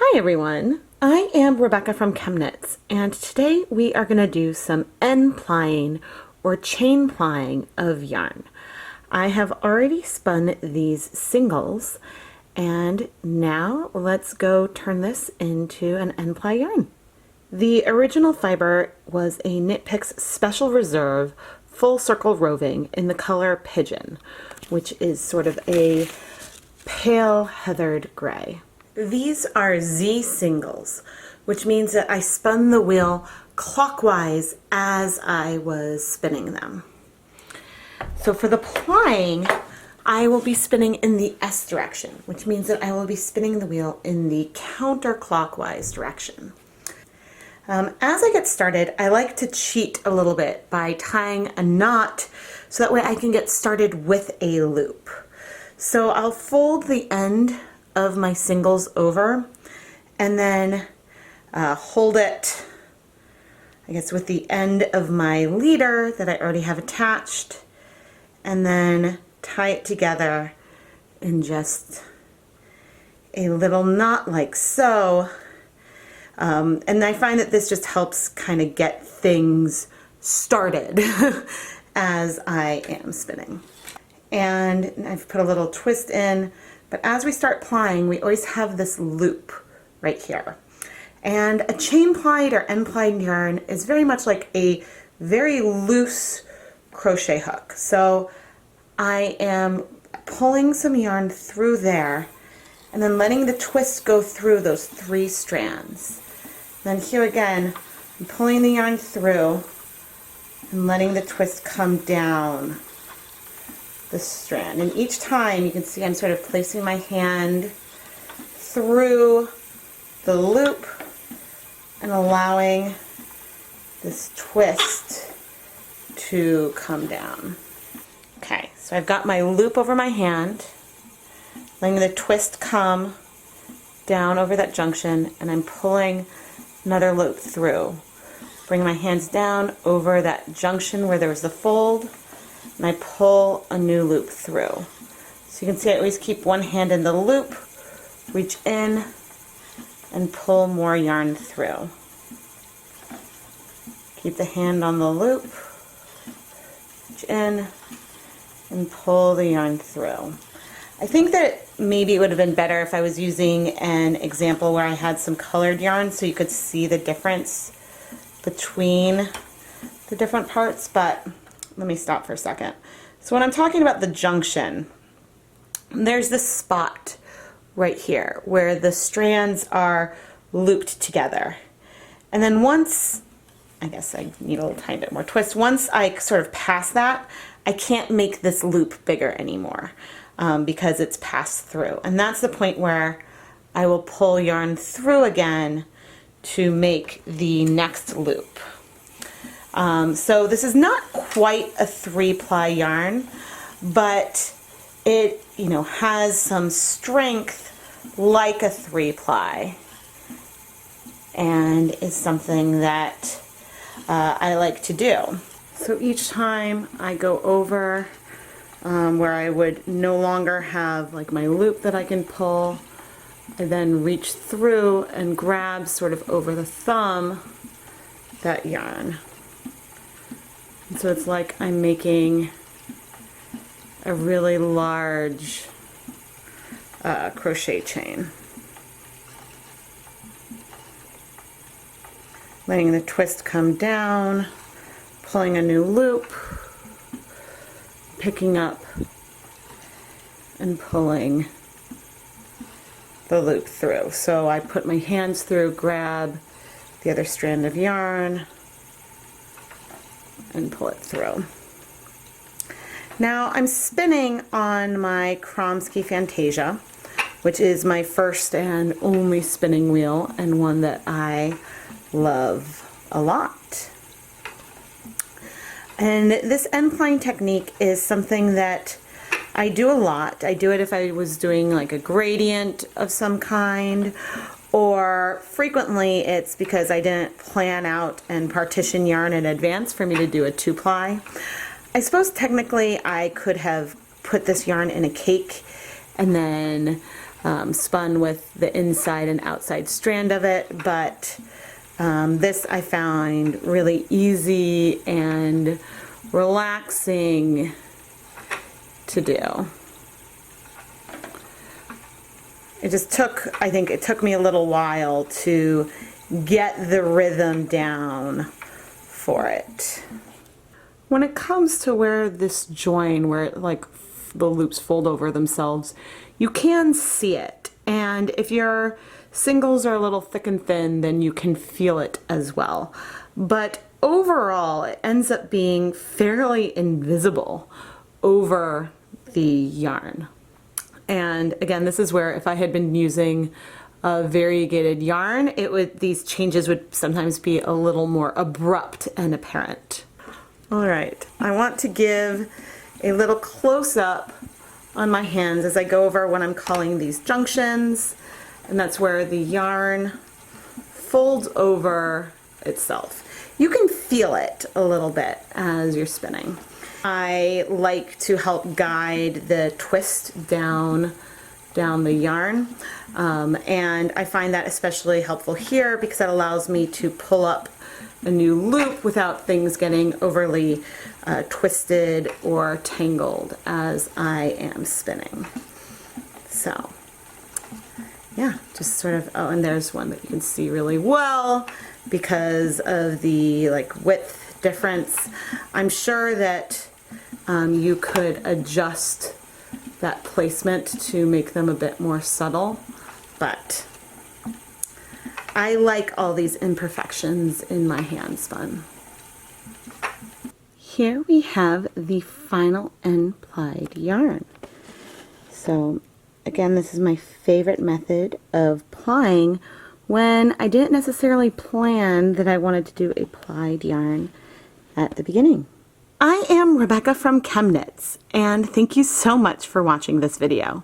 Hi everyone, I am Rebecca from ChemKnits, and today we are going to do some N-Plying or chain plying of yarn. I have already spun these singles, and now let's go turn this into an N-Ply yarn. The original fiber was a Knit Picks Special Reserve full circle roving in the color Pigeon, which is sort of a pale heathered gray. These are Z singles, which means that I spun the wheel clockwise as I was spinning them. So for the plying, I will be spinning in the S direction, which means that I will be spinning the wheel in the counterclockwise direction. As I get started, I like to cheat a little bit by tying a knot so that way I can get started with a loop. So I'll fold the end of my singles over and then hold it, I guess, with the end of my leader that I already have attached, and then tie it together in just a little knot like so. And I find that this just helps kind of get things started as I am spinning. And I've put a little twist in, but as we start plying, we always have this loop right here. And a chain plied or N-plied yarn is very much like a very loose crochet hook. So I am pulling some yarn through there and then letting the twist go through those 3 strands. Then here again, I'm pulling the yarn through and letting the twist come down the strand. And each time you can see I'm sort of placing my hand through the loop and allowing this twist to come down. Okay, so I've got my loop over my hand, letting the twist come down over that junction, and I'm pulling another loop through. Bring my hands down over that junction where there was the fold, and I pull a new loop through. So you can see I always keep one hand in the loop, reach in, and pull more yarn through. Keep the hand on the loop, reach in, and pull the yarn through. I think that maybe it would have been better if I was using an example where I had some colored yarn so you could see the difference between the different parts, but let me stop for a second. So when I'm talking about the junction, there's this spot right here where the strands are looped together. And then once, I guess I need a little tiny bit more twist, once I sort of pass that, I can't make this loop bigger anymore because it's passed through. And that's the point where I will pull yarn through again to make the next loop. So this is not quite a 3-ply yarn, but it, has some strength like a 3-ply, and is something that I like to do. So each time I go over where I would no longer have like my loop that I can pull, I then reach through and grab sort of over the thumb that yarn. And so it's like I'm making a really large crochet chain. Letting the twist come down, pulling a new loop, picking up and pulling the loop through. So I put my hands through, grab the other strand of yarn, and pull it through. Now I'm spinning on my Kromsky Fantasia, which is my first and only spinning wheel, and one that I love a lot. And this N-Plying technique is something that I do a lot. I do it if I was doing like a gradient of some kind, or frequently it's because I didn't plan out and partition yarn in advance for me to do a 2-ply. I suppose technically I could have put this yarn in a cake and then spun with the inside and outside strand of it, but this I found really easy and relaxing to do. It just took, I think it took me a little while to get the rhythm down for it. When it comes to where this join, where it, like the loops fold over themselves, you can see it. And if your singles are a little thick and thin, then you can feel it as well. But overall, it ends up being fairly invisible over the yarn. And again, this is where if I had been using a variegated yarn, these changes would sometimes be a little more abrupt and apparent. All right, I want to give a little close-up on my hands as I go over what I'm calling these junctions, and that's where the yarn folds over itself. You can feel it a little bit as you're spinning. I like to help guide the twist down the yarn, and I find that especially helpful here because it allows me to pull up a new loop without things getting overly twisted or tangled as I am spinning. So yeah, just sort of, oh, and there's one that you can see really well because of the like width difference. I'm sure that you could adjust that placement to make them a bit more subtle, but I like all these imperfections in my hand spun. Here we have the final N-Plied yarn. So again, this is my favorite method of plying when I didn't necessarily plan that I wanted to do a plied yarn at the beginning. I am Rebecca from ChemKnits, and thank you so much for watching this video.